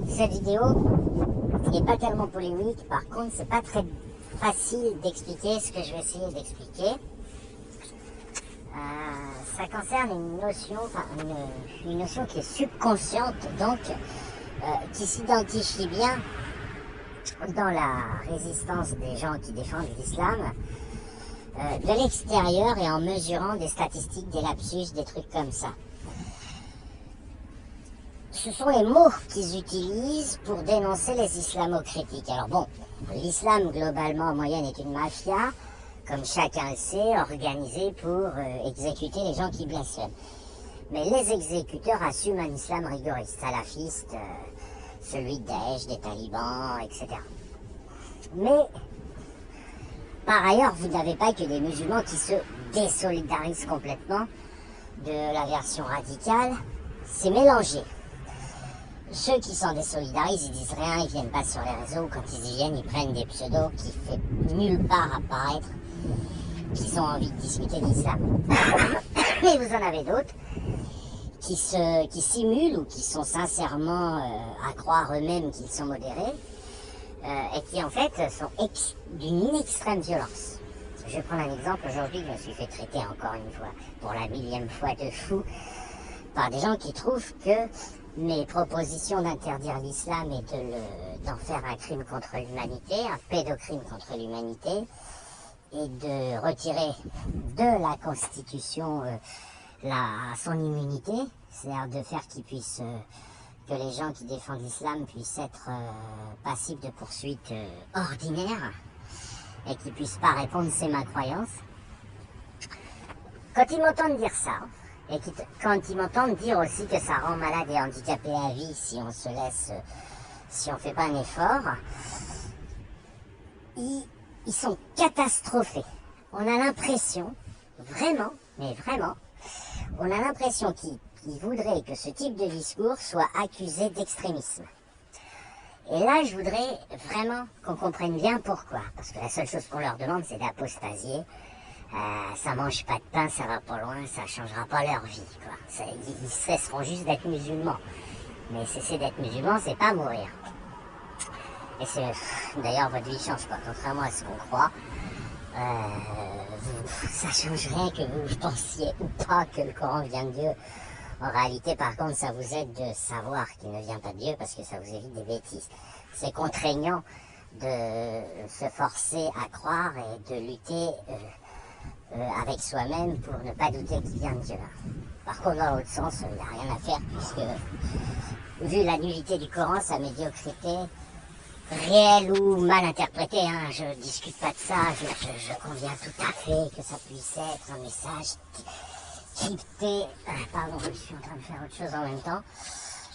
Cette vidéo n'est pas tellement polémique, par contre c'est pas très facile d'expliquer ce que je vais essayer d'expliquer. Ça concerne une notion qui est subconsciente, donc qui s'identifie bien dans la résistance des gens qui défendent l'islam, de l'extérieur et en mesurant des statistiques, des lapsus, des trucs comme ça. Ce sont les mots qu'ils utilisent pour dénoncer les islamo-critiques. Alors bon, l'islam globalement en moyenne est une mafia, comme chacun le sait, organisée pour exécuter les gens qui blasphèment. Mais les exécuteurs assument un islam rigoriste, salafiste, celui de Daesh, des talibans, etc. Mais par ailleurs, vous n'avez pas que des musulmans qui se désolidarisent complètement de la version radicale. C'est mélangé. Ceux qui s'en désolidarisent, ils disent rien, ils viennent pas sur les réseaux. Quand ils y viennent, ils prennent des pseudos qui fait nulle part apparaître qu'ils ont envie de discuter d'islam. Mais vous en avez d'autres qui simulent ou qui sont sincèrement à croire eux-mêmes qu'ils sont modérés et qui en fait sont d'une extrême violence. Je vais prendre un exemple. Aujourd'hui, je me suis fait traiter encore une fois, pour la 1000e fois de fou, par des gens qui trouvent que mes propositions d'interdire l'islam et d'en faire un crime contre l'humanité, un pédocrime contre l'humanité, et de retirer de la Constitution son immunité, c'est-à-dire de faire que les gens qui défendent l'islam puissent être passifs de poursuites ordinaires et qu'ils ne puissent pas répondre c'est ma croyance. Quand ils m'entendent dire ça, et quand ils m'entendent dire aussi que ça rend malade et handicapé à vie si on se laisse, si on fait pas un effort, ils sont catastrophés. On a l'impression, vraiment, mais vraiment, on a l'impression qu'ils voudraient que ce type de discours soit accusé d'extrémisme. Et là, je voudrais vraiment qu'on comprenne bien pourquoi. Parce que la seule chose qu'on leur demande, c'est d'apostasier. Ça mange pas de pain, ça va pas loin, ça changera pas leur vie, quoi. Ils cesseront juste d'être musulmans. Mais cesser d'être musulmans, c'est pas mourir. Et d'ailleurs, votre vie change pas, contrairement à ce qu'on croit. Ça change rien que vous pensiez ou pas que le Coran vient de Dieu. En réalité, par contre, ça vous aide de savoir qu'il ne vient pas de Dieu parce que ça vous évite des bêtises. C'est contraignant de se forcer à croire et de lutter avec soi-même pour ne pas douter qu'il vient de Dieu. Par contre, dans l'autre sens, il n'y a rien à faire puisque, vu la nullité du Coran, sa médiocrité, réelle ou mal interprétée, je discute pas de ça, je conviens tout à fait que ça puisse être un message crypté. Pardon, je suis en train de faire autre chose en même temps.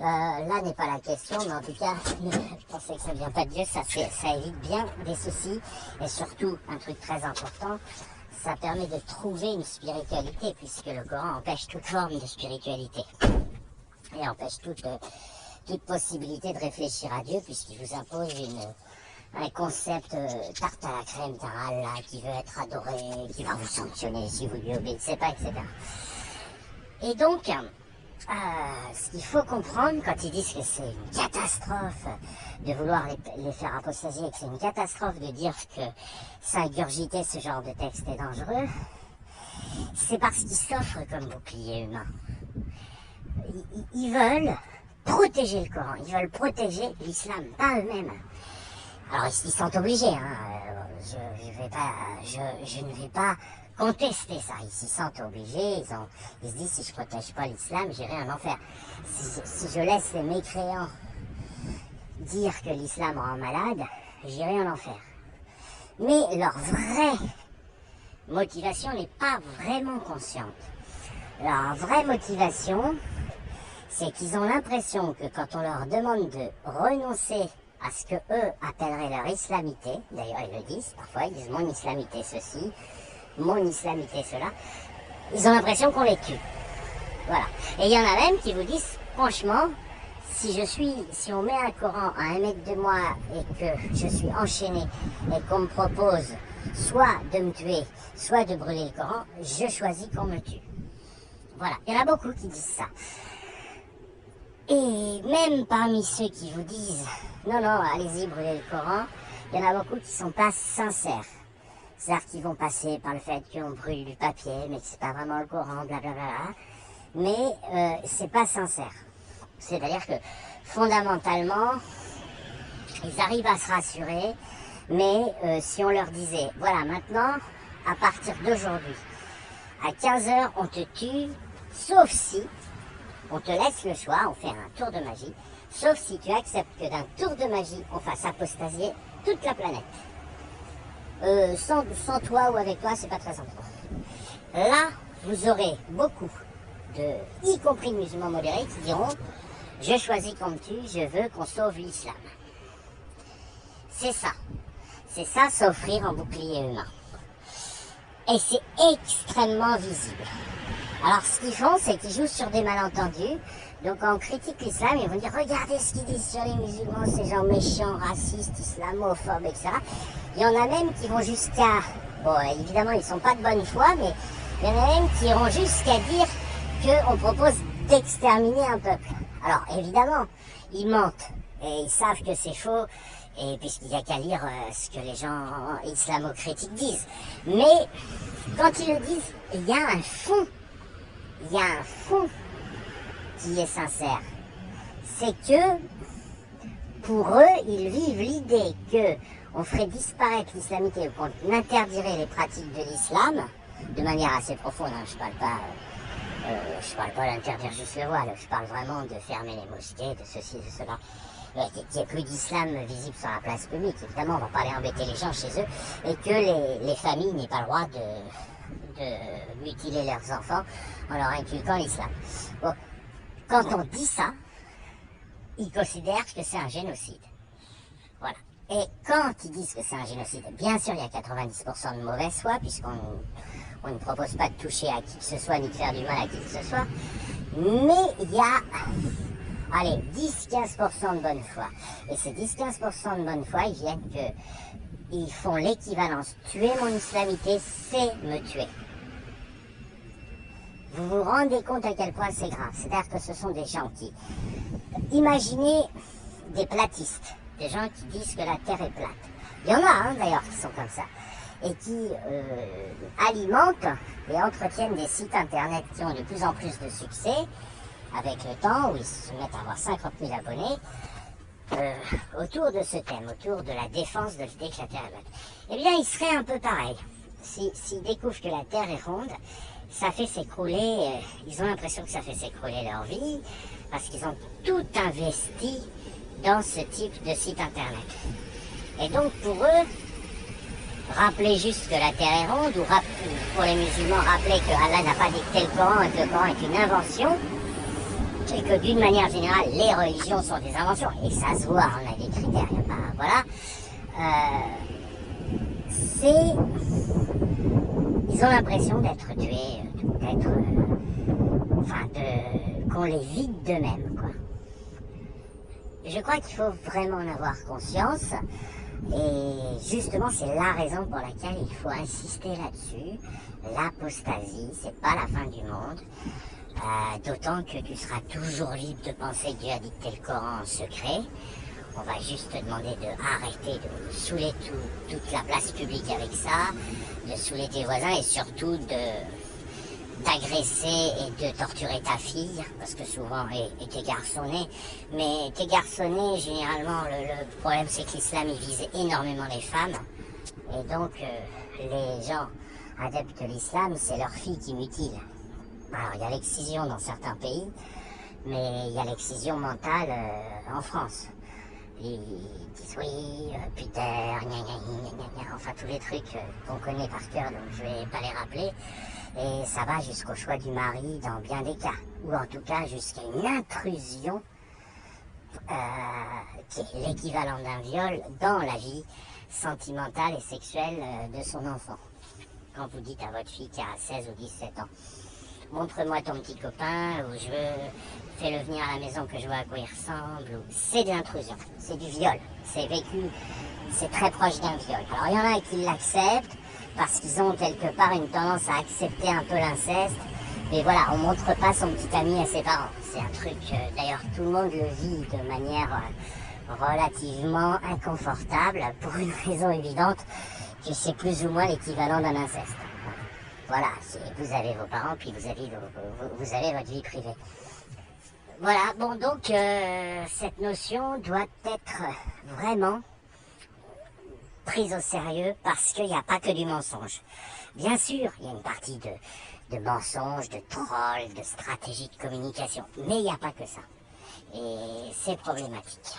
Là n'est pas la question, mais en tout cas, je pensais que ça ne vient pas de Dieu, ça évite bien des soucis, et surtout, un truc très important, ça permet de trouver une spiritualité, puisque le Coran empêche toute forme de spiritualité, et empêche toute possibilité de réfléchir à Dieu, puisqu'il vous impose un concept tarte à la crème d'un Allah qui veut être adoré, qui va vous sanctionner si vous lui obéissez pas, etc. Et donc, ce qu'il faut comprendre quand ils disent que c'est une catastrophe de vouloir les faire apostasier, que c'est une catastrophe de dire que s'ingurgiter ce genre de texte est dangereux, c'est parce qu'ils s'offrent comme bouclier humain. Ils veulent protéger le Coran, ils veulent protéger l'islam, pas eux-mêmes. Alors ils sont obligés, je ne vais pas contester ça, ils s'y sentent obligés, ils se disent si je protège pas l'islam, j'irai en enfer. Si je laisse les mécréants dire que l'islam rend malade, j'irai en enfer. Mais leur vraie motivation n'est pas vraiment consciente. Leur vraie motivation, c'est qu'ils ont l'impression que quand on leur demande de renoncer à ce que eux appelleraient leur islamité, d'ailleurs ils le disent, parfois ils disent mon islamité ceci, mon islamité cela, ils ont l'impression qu'on les tue. Voilà. Et il y en a même qui vous disent, franchement, si on met un Coran à 1 mètre de moi et que je suis enchaîné et qu'on me propose soit de me tuer, soit de brûler le Coran, je choisis qu'on me tue. Voilà. Il y en a beaucoup qui disent ça. Et même parmi ceux qui vous disent non, non, allez-y, brûlez le Coran, il y en a beaucoup qui ne sont pas sincères. C'est-à-dire qu'ils vont passer par le fait qu'on brûle du papier, mais que c'est pas vraiment le Coran, blablabla. Mais c'est pas sincère. C'est-à-dire que fondamentalement, ils arrivent à se rassurer, mais si on leur disait, voilà, maintenant, à partir d'aujourd'hui, à 15h, on te tue, sauf si on te laisse le choix, on fait un tour de magie, sauf si tu acceptes que d'un tour de magie, on fasse apostasier toute la planète. Sans toi ou avec toi, c'est pas très important. Là, vous aurez beaucoup y compris de musulmans modérés, qui diront « Je choisis qu'on me tue, je veux qu'on sauve l'islam ». C'est ça. C'est ça, s'offrir en bouclier humain. Et c'est extrêmement visible. Alors, ce qu'ils font, c'est qu'ils jouent sur des malentendus. Donc, quand on critique l'islam, ils vont dire « Regardez ce qu'ils disent sur les musulmans, ces gens méchants, racistes, islamophobes, etc. » Il y en a même qui vont jusqu'à... Bon, évidemment, ils ne sont pas de bonne foi, mais il y en a même qui iront jusqu'à dire qu'on propose d'exterminer un peuple. Alors, évidemment, ils mentent. Et ils savent que c'est faux, et puisqu'il n'y a qu'à lire ce que les gens islamo-critiques disent. Mais, quand ils le disent, il y a un fond. Il y a un fond qui est sincère. C'est que, pour eux, ils vivent l'idée que on ferait disparaître l'islamité ou qu'on interdirait les pratiques de l'islam de manière assez profonde. Hein. Je parle pas d'interdire juste le voile. Je parle vraiment de fermer les mosquées, de ceci, de cela. Qu'il n'y ait plus d'islam visible sur la place publique. Évidemment, on ne va pas aller embêter les gens chez eux et que les familles n'aient pas le droit de mutiler leurs enfants en leur inculquant l'islam. Bon, quand on dit ça, ils considèrent que c'est un génocide. Voilà. Et quand ils disent que c'est un génocide, bien sûr, il y a 90% de mauvaise foi, puisqu'on ne propose pas de toucher à qui que ce soit, ni de faire du mal à qui que ce soit. Mais il y a, allez, 10-15% de bonne foi. Et ces 10-15% de bonne foi, ils viennent ils font l'équivalence. Tuer mon islamité, c'est me tuer. Vous vous rendez compte à quel point c'est grave. C'est-à-dire que ce sont des gens qui... Imaginez des platistes, des gens qui disent que la Terre est plate. Il y en a d'ailleurs qui sont comme ça. Et qui alimentent et entretiennent des sites internet qui ont de plus en plus de succès avec le temps, où ils se mettent à avoir 50 000 abonnés autour de ce thème, autour de la défense de l'idée que la Terre est plate. Eh bien, ils seraient un peu pareils. S'ils découvrent que la Terre est ronde, ça fait s'écrouler, ils ont l'impression que ça fait s'écrouler leur vie, parce qu'ils ont tout investi dans ce type de site internet. Et donc, pour eux, rappeler juste que la Terre est ronde, ou pour les musulmans, rappeler que Allah n'a pas dicté le Coran et que le Coran est une invention, et que d'une manière générale, les religions sont des inventions, et ça se voit, on a des critères, il n'y a pas... Voilà. Ils ont l'impression d'être tués, qu'on les vide d'eux-mêmes, quoi. Je crois qu'il faut vraiment en avoir conscience. Et justement, c'est la raison pour laquelle il faut insister là-dessus. L'apostasie, c'est pas la fin du monde. D'autant que tu seras toujours libre de penser que Dieu a dicté le Coran en secret. On va juste te demander d'arrêter de saouler toute la place publique avec ça, de saouler tes voisins et surtout d'agresser et de torturer ta fille, parce que souvent, et tes garçonnets, mais tes garçonnets, généralement, le problème c'est que l'islam, il vise énormément les femmes, et donc les gens adeptes de l'islam, c'est leurs filles qui mutilent. Alors, il y a l'excision dans certains pays, mais il y a l'excision mentale en France. Ils disent oui, putain, enfin tous les trucs qu'on connaît par cœur, donc je vais pas les rappeler. Et ça va jusqu'au choix du mari dans bien des cas, ou en tout cas jusqu'à une intrusion qui est l'équivalent d'un viol dans la vie sentimentale et sexuelle de son enfant. Quand vous dites à votre fille qui a 16 ou 17 ans, montre-moi ton petit copain, ou fais-le venir à la maison que je vois à quoi il ressemble, c'est de l'intrusion, c'est du viol, c'est vécu, c'est très proche d'un viol. Alors il y en a qui l'acceptent, parce qu'ils ont quelque part une tendance à accepter un peu l'inceste, Mais voilà, on montre pas son petit ami à ses parents. C'est un truc, d'ailleurs tout le monde le vit de manière relativement inconfortable pour une raison évidente que c'est plus ou moins l'équivalent d'un inceste. Voilà, vous avez vos parents puis vous avez votre vie privée. Voilà, bon donc cette notion doit être vraiment prise au sérieux parce qu'il n'y a pas que du mensonge. Bien sûr, il y a une partie de mensonges, de trolls, de stratégies de communication, mais il n'y a pas que ça. Et c'est problématique.